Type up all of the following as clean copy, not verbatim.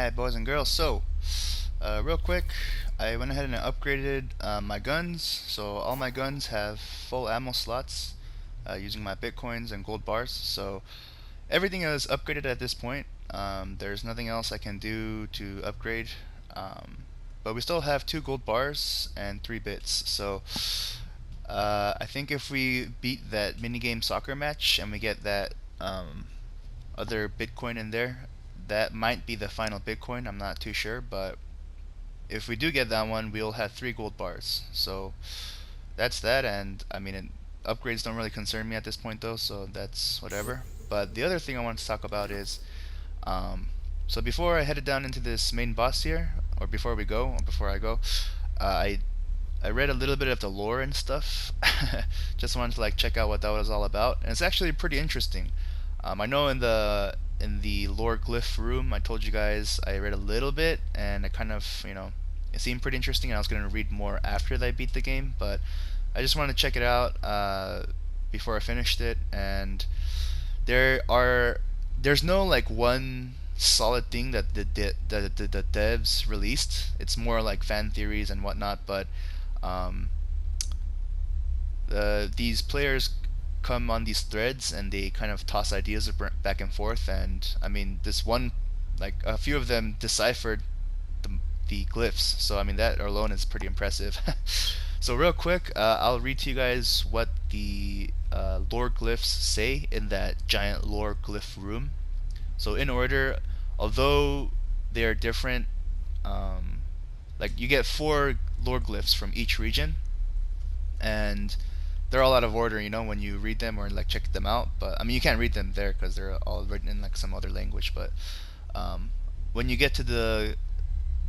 Alright, boys and girls, so real quick, I went ahead and upgraded my guns, so all my guns have full ammo slots using my bitcoins and gold bars, so everything is upgraded at this point. There's nothing else I can do to upgrade, but we still have 2 gold bars and 3 bits, so I think if we beat that minigame soccer match and we get that other bitcoin in there, that might be the final bitcoin. I'm not too sure, but if we do get that one, we'll have 3 gold bars. So that's that, and I mean, upgrades don't really concern me at this point though, so that's whatever. But the other thing I want to talk about is, so before I headed down into this main boss here, or before I go, I read a little bit of the lore and stuff. Just wanted to like check out what that was all about, and it's actually pretty interesting. I know in the lore glyph room, I told you guys I read a little bit, and it kind of, it seemed pretty interesting, and I was going to read more after I beat the game, but I just wanted to check it out before I finished it, and there's no like one solid thing that the devs released. It's more like fan theories and whatnot, but these players come on these threads and they kind of toss ideas back and forth, and I mean, this one, like a few of them deciphered the glyphs, so I mean, that alone is pretty impressive. So real quick, I'll read to you guys what the lore glyphs say in that giant lore glyph room. So in order, although they are different, like you get 4 lore glyphs from each region, and they're all out of order, when you read them or like check them out. But I mean, you can't read them there because they're all written in like some other language. But when you get to the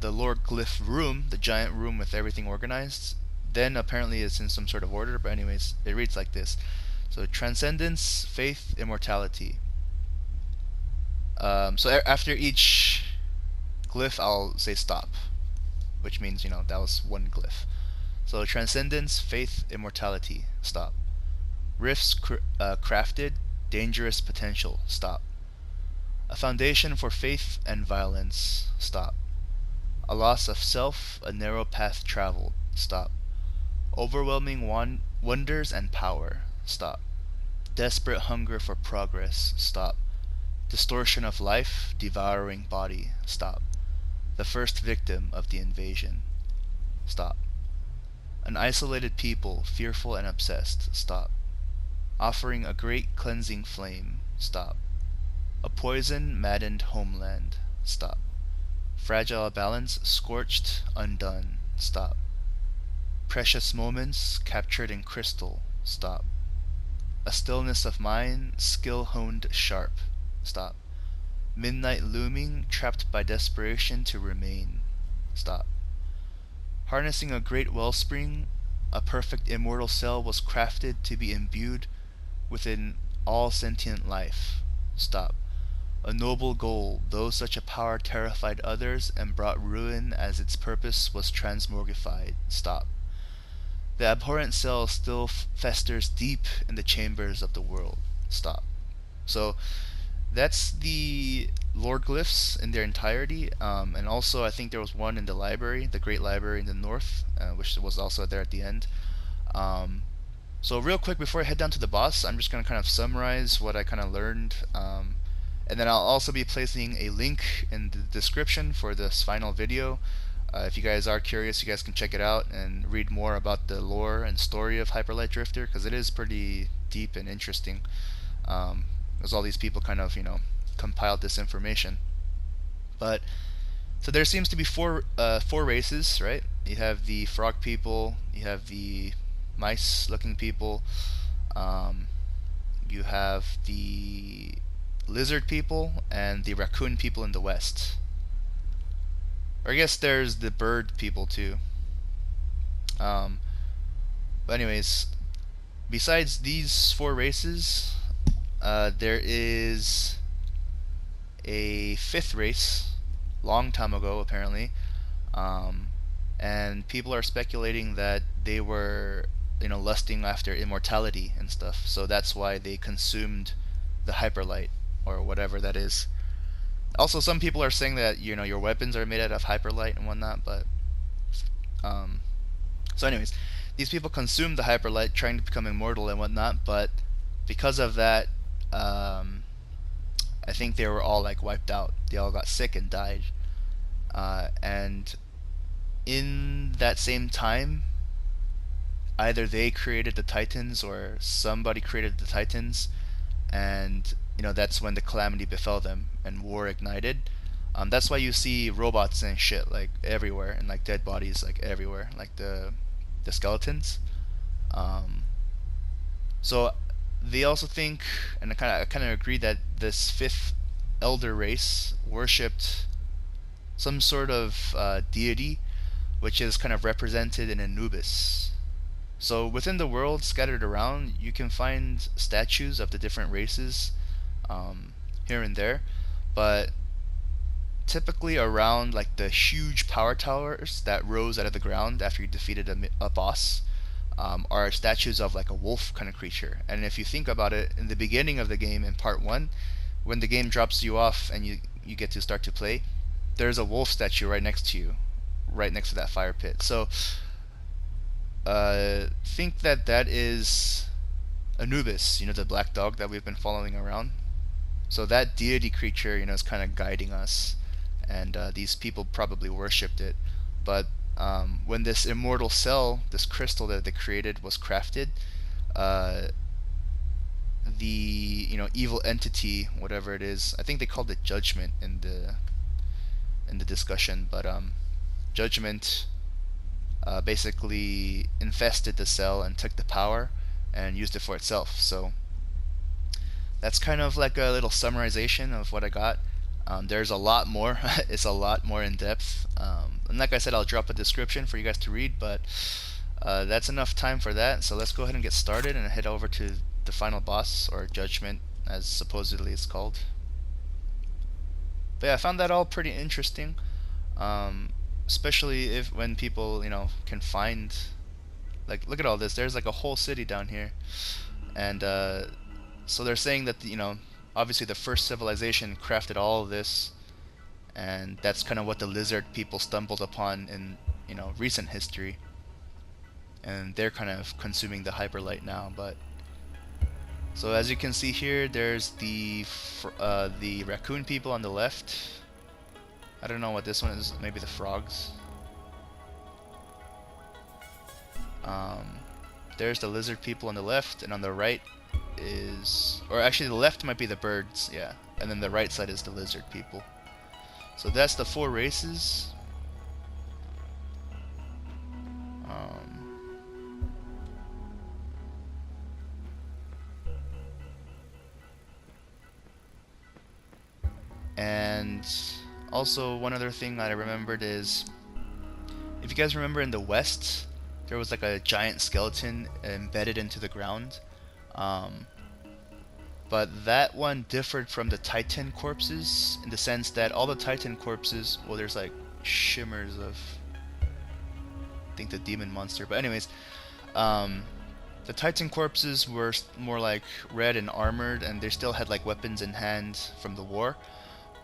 lore glyph room, the giant room with everything organized, then apparently it's in some sort of order. But anyways, it reads like this. So transcendence, faith, immortality. So after each glyph, I'll say stop, which means that was one glyph. So transcendence, faith, immortality, stop. Rifts crafted, dangerous potential, stop. A foundation for faith and violence, stop. A loss of self, a narrow path traveled, stop. Overwhelming wonders and power, stop. Desperate hunger for progress, stop. Distortion of life, devouring body, stop. The first victim of the invasion, stop. An isolated people, fearful and obsessed, stop. Offering a great cleansing flame, stop. A poison maddened homeland, stop. Fragile balance, scorched, undone, stop. Precious moments, captured in crystal, stop. A stillness of mind, skill honed sharp, stop. Midnight looming, trapped by desperation to remain, stop. Harnessing a great wellspring, a perfect immortal cell was crafted to be imbued within all sentient life, stop. A noble goal, though such a power terrified others and brought ruin as its purpose was transmogrified, stop. The abhorrent cell still festers deep in the chambers of the world, stop. So that's the lore glyphs in their entirety, and also I think there was one in the library, the Great Library in the north, which was also there at the end. So real quick before I head down to the boss, I'm just going to kind of summarize what I kind of learned, and then I'll also be placing a link in the description for this final video. If you guys are curious, you guys can check it out and read more about the lore and story of Hyper Light Drifter, because it is pretty deep and interesting. Because all these people kind of, compiled this information. But so there seems to be four races, right? You have the frog people, you have the mice-looking people, you have the lizard people, and the raccoon people in the west. Or I guess there's the bird people too. But anyways, besides these 4 races, there is a 5th race, long time ago apparently, and people are speculating that they were, lusting after immortality and stuff. So that's why they consumed the hyperlight or whatever that is. Also, some people are saying that your weapons are made out of hyperlight and whatnot, but um, so anyways, these people consume the hyperlight, trying to become immortal and whatnot, but because of that, I think they were all like wiped out. They all got sick and died. And in that same time, either they created the Titans or somebody created the Titans, and that's when the calamity befell them and war ignited. That's why you see robots and shit like everywhere, and like dead bodies like everywhere, like the skeletons. Um, so they also think, and I kind of agree that this fifth elder race worshipped some sort of deity, which is kind of represented in Anubis. So within the world, scattered around, you can find statues of the different races here and there, but typically around like the huge power towers that rose out of the ground after you defeated a boss are statues of like a wolf kind of creature. And if you think about it, in the beginning of the game in part one, when the game drops you off and you get to start to play, there's a wolf statue right next to you, right next to that fire pit. So think that that is Anubis, the black dog that we've been following around. So that deity creature, is kind of guiding us, and these people probably worshipped it. But when this immortal cell, this crystal that they created, was crafted, uh, the evil entity, whatever it is, I think they called it Judgement in the discussion, but Judgement basically infested the cell and took the power and used it for itself. So that's kind of like a little summarization of what I got. There's a lot more. It's a lot more in depth. And like I said, I'll drop a description for you guys to read, but that's enough time for that. So let's go ahead and get started and head over to the final boss, or Judgement, as supposedly it's called. But yeah, I found that all pretty interesting, especially if when people can find, like, look at all this. There's like a whole city down here, and so they're saying that obviously the first civilization crafted all of this, and that's kind of what the lizard people stumbled upon in recent history, and they're kind of consuming the hyperlight now. But so as you can see here, there's the raccoon people on the left. I don't know what this one is. Maybe the frogs. There's the lizard people on the left, and on the right is, or actually the left might be the birds, yeah, and then the right side is the lizard people. So that's the four races. And also one other thing that I remembered is, if you guys remember, in the west there was like a giant skeleton embedded into the ground. But that one differed from the Titan corpses in the sense that all the Titan corpses, well, there's like shimmers of, I think, the demon monster. But anyways, the Titan corpses were more like red and armored, and they still had like weapons in hand from the war.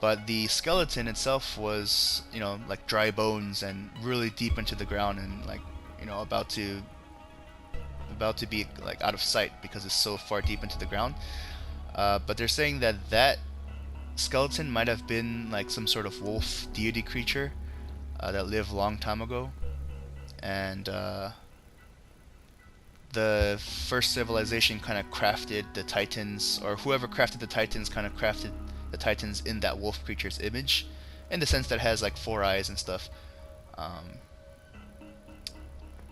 But the skeleton itself was, like dry bones and really deep into the ground, and like, about to be like out of sight because it's so far deep into the ground. But they're saying that that skeleton might have been like some sort of wolf deity creature that lived a long time ago, and the first civilization kind of crafted the Titans, or whoever crafted the Titans kind of crafted the Titans in that wolf creature's image, in the sense that it has like four eyes and stuff.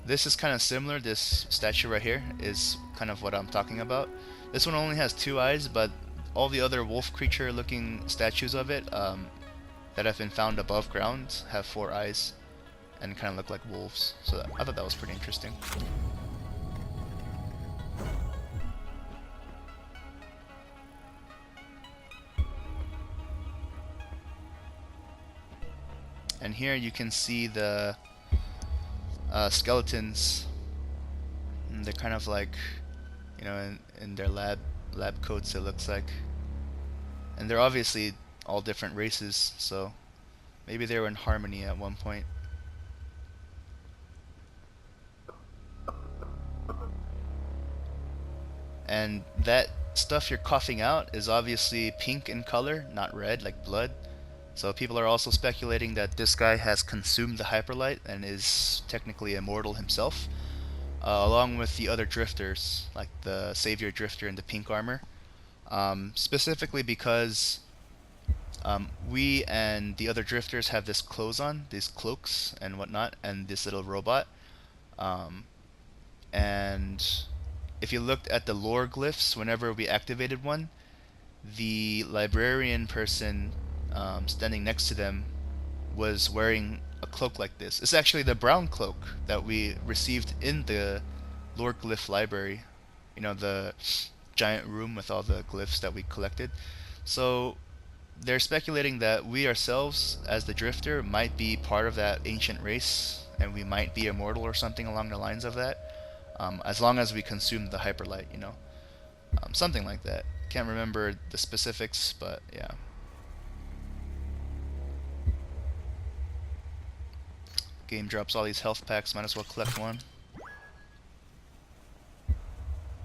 This is kind of similar. This statue right here is kind of what I'm talking about. This one only has two eyes, but all the other wolf creature looking statues of it that have been found above ground have four eyes and kind of look like wolves. So I thought that was pretty interesting. And here you can see the skeletons. And they're kind of like, in their lab coats, it looks like. And they're obviously all different races, so maybe they were in harmony at one point. And that stuff you're coughing out is obviously pink in color, not red like blood. So people are also speculating that this guy has consumed the hyperlight and is technically immortal himself, along with the other drifters, like the savior drifter in the pink armor. Specifically because we and the other drifters have this clothes on, these cloaks and whatnot, and this little robot. And if you looked at the lore glyphs, whenever we activated one, the librarian person standing next to them was wearing a cloak like this. It's actually the brown cloak that we received in the lore glyph library. You know, the giant room with all the glyphs that we collected. So they're speculating that we ourselves, as the drifter, might be part of that ancient race, and we might be immortal or something along the lines of that. As long as we consume the hyperlight, you know. Something like that. Can't remember the specifics, but yeah. Game drops all these health packs, might as well collect one.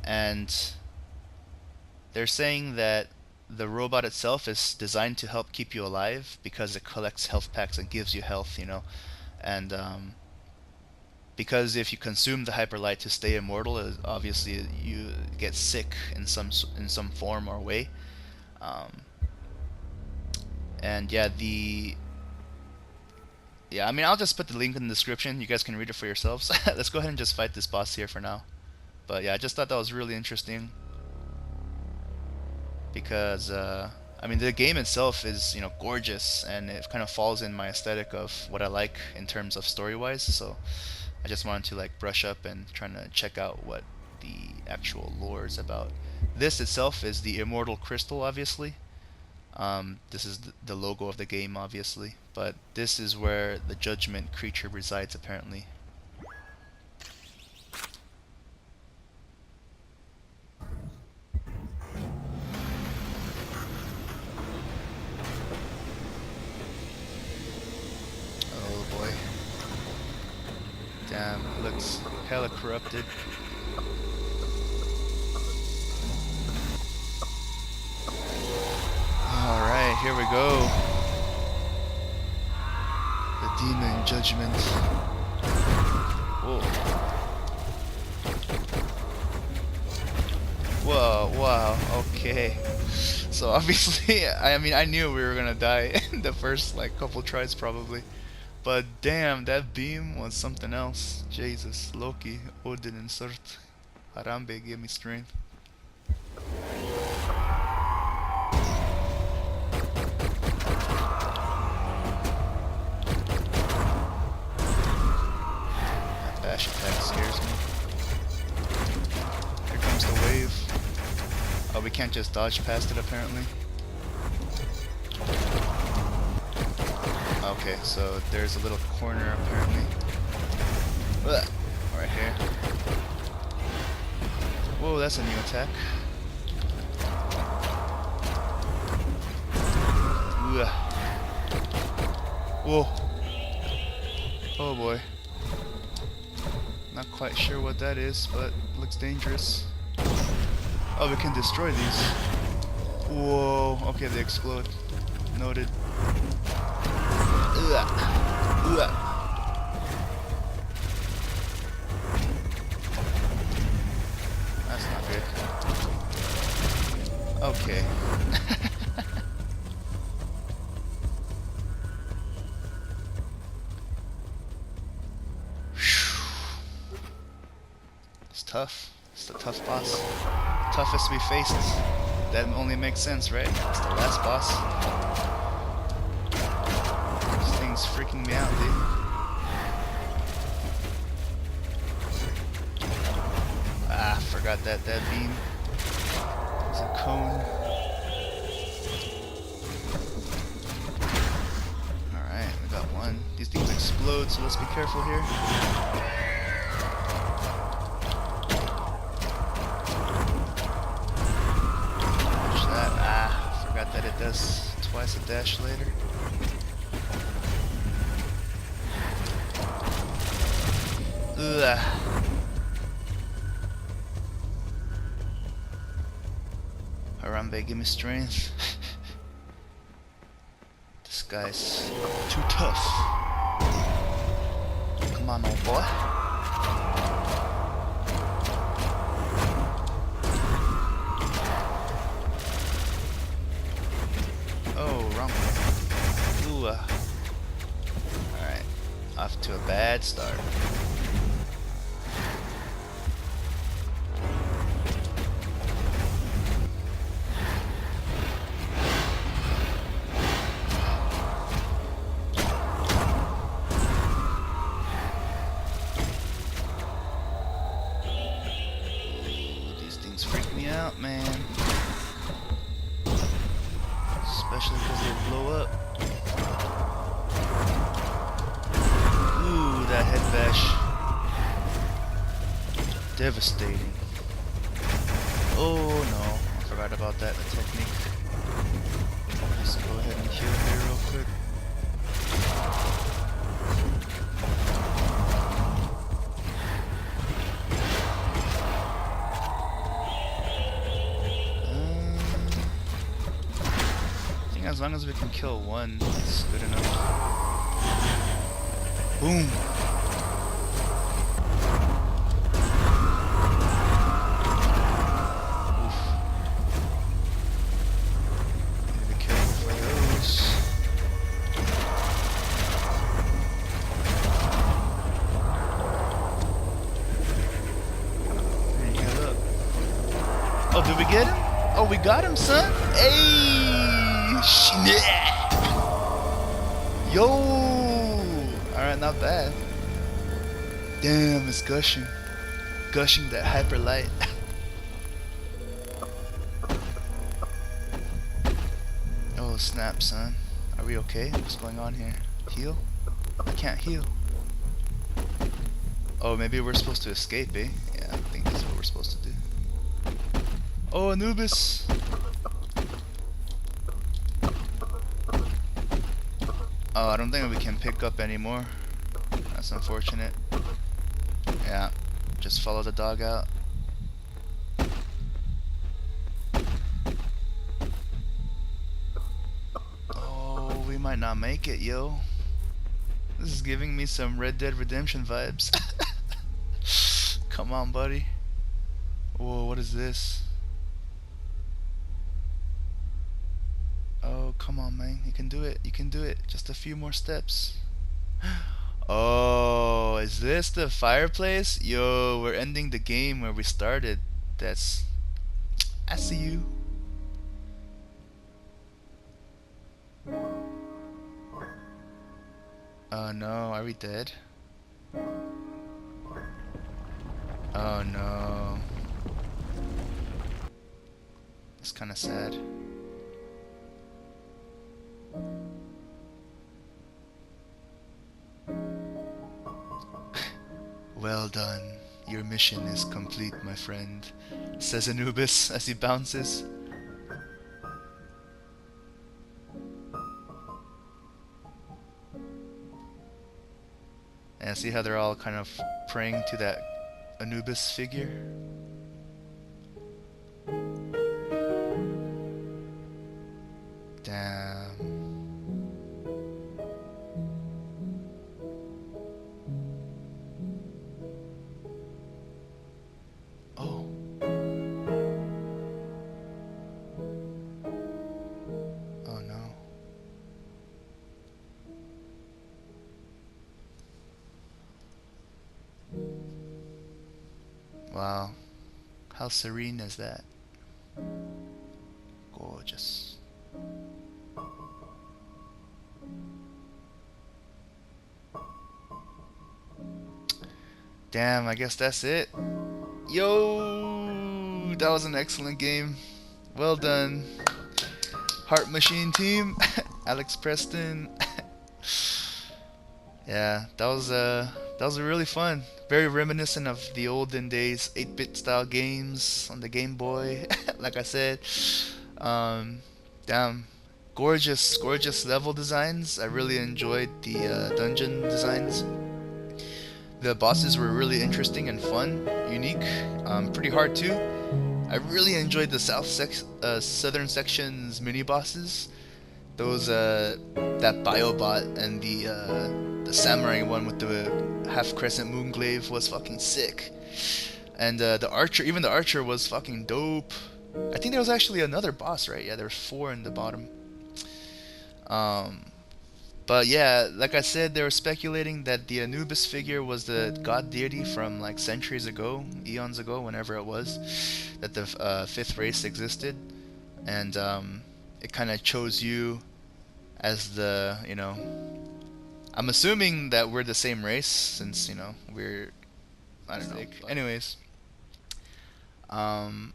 And they're saying that the robot itself is designed to help keep you alive because it collects health packs and gives you health, you know. And because if you consume the hyperlight to stay immortal, obviously you get sick in some form or way. And yeah, I mean, I'll just put the link in the description. You guys can read it for yourselves. Let's go ahead and just fight this boss here for now. But yeah, I just thought that was really interesting because I mean, the game itself is, you know, gorgeous, and it kind of falls in my aesthetic of what I like in terms of story-wise. So I just wanted to like brush up and trying to check out what the actual lore is about. This itself is the immortal crystal, obviously. This is the logo of the game, obviously, but this is where the Judgement creature resides, apparently. Oh boy. Damn, it looks hella corrupted. Alright, here we go. The demon Judgement. Whoa. Whoa, wow, okay. So obviously, I mean, I knew we were gonna die in the first like couple tries probably. But damn, that beam was something else. Jesus, Loki, Odin insert. Harambe, give me strength. That bash attack scares me. Here comes the wave. Oh, we can't just dodge past it apparently. Okay, so there's a little corner apparently. Ugh, right here. Whoa, that's a new attack. Ugh. Whoa. Oh boy. Not quite sure what that is, but looks dangerous. Oh, we can destroy these. Whoa. Okay, they explode. Noted. Ugh. Ugh. That's not good. Okay. It's tough. It's the tough boss. Toughest we faced. That only makes sense, right? It's the last boss. This thing's freaking me out, dude. Ah, forgot that beam is a cone. Alright, we got one. These things explode, so let's be careful here. That it does twice a dash later. Ugh. Harambe, give me strength. This guy's too tough. Come on, old boy. Oh, wrong way. Ooh. Alright. Off to a bad start. Freak me out, man. Especially because they blow up. Ooh, that head bash. Devastating. Oh no, I forgot about that technique. Let's go ahead and heal here real quick. As long as we can kill one, that's good enough. Boom! Oof. Need to be careful for those. Hey, heal up. Oh, did we get him? Oh, we got him, son! Hey! Yo! Alright, not bad. Damn, it's gushing. Gushing that hyper light. Oh snap, son. Are we okay? What's going on here? Heal? I can't heal. Oh, maybe we're supposed to escape, eh? Yeah, I think that's what we're supposed to do. Oh, Anubis! Oh, I don't think we can pick up anymore. That's unfortunate. Yeah, just follow the dog out. Oh, we might not make it, yo. This is giving me some Red Dead Redemption vibes. Come on, buddy. Whoa, what is this? Oh, come on, man. You can do it. You can do it. Just a few more steps. Oh, is this the fireplace? Yo, we're ending the game where we started. That's... I see you. Oh no, are we dead? Oh no. It's kinda sad. Well done. Your mission is complete, my friend, says Anubis as he bounces. And see how they're all kind of praying to that Anubis figure? Damn. Oh. Oh no. Wow. How serene is that? Gorgeous. Damn, I guess that's it. Yo, that was an excellent game. Well done, Heart Machine team. Alex Preston. Yeah, that was really fun. Very reminiscent of the olden days, 8-bit style games on the Game Boy. Like I said, damn, gorgeous level designs. I really enjoyed the dungeon designs. The bosses were really interesting and fun, unique, pretty hard too. I really enjoyed the southern section's mini bosses. Those that Biobot and the samurai one with the half crescent moonglaive was fucking sick. And the archer, even the archer was fucking dope. I think there was actually another boss, right? Yeah, there were 4 in the bottom. Um, but yeah, like I said, they were speculating that the Anubis figure was the god deity from like centuries ago, eons ago, whenever it was, that the 5th race existed, and it kind of chose you as the, I'm assuming that we're the same race since, we're, I don't know. Anyways, um,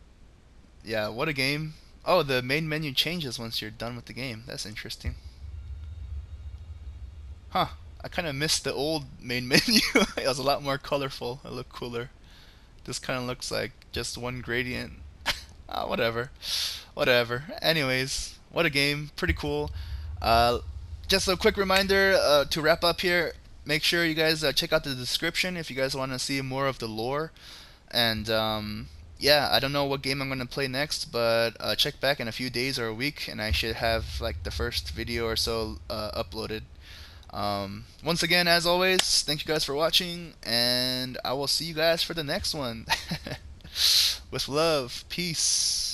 yeah, what a game. Oh, the main menu changes once you're done with the game. That's interesting. Huh. I kind of missed the old main menu. It was a lot more colorful. It looked cooler. This kind of looks like just one gradient. Whatever. Whatever. Anyways, what a game. Pretty cool. Uh, just a quick reminder to wrap up here. Make sure you guys check out the description if you guys want to see more of the lore. And yeah, I don't know what game I'm going to play next, but check back in a few days or a week, and I should have like the first video or so uploaded. Once again, as always, thank you guys for watching, and I will see you guys for the next one. With love, peace.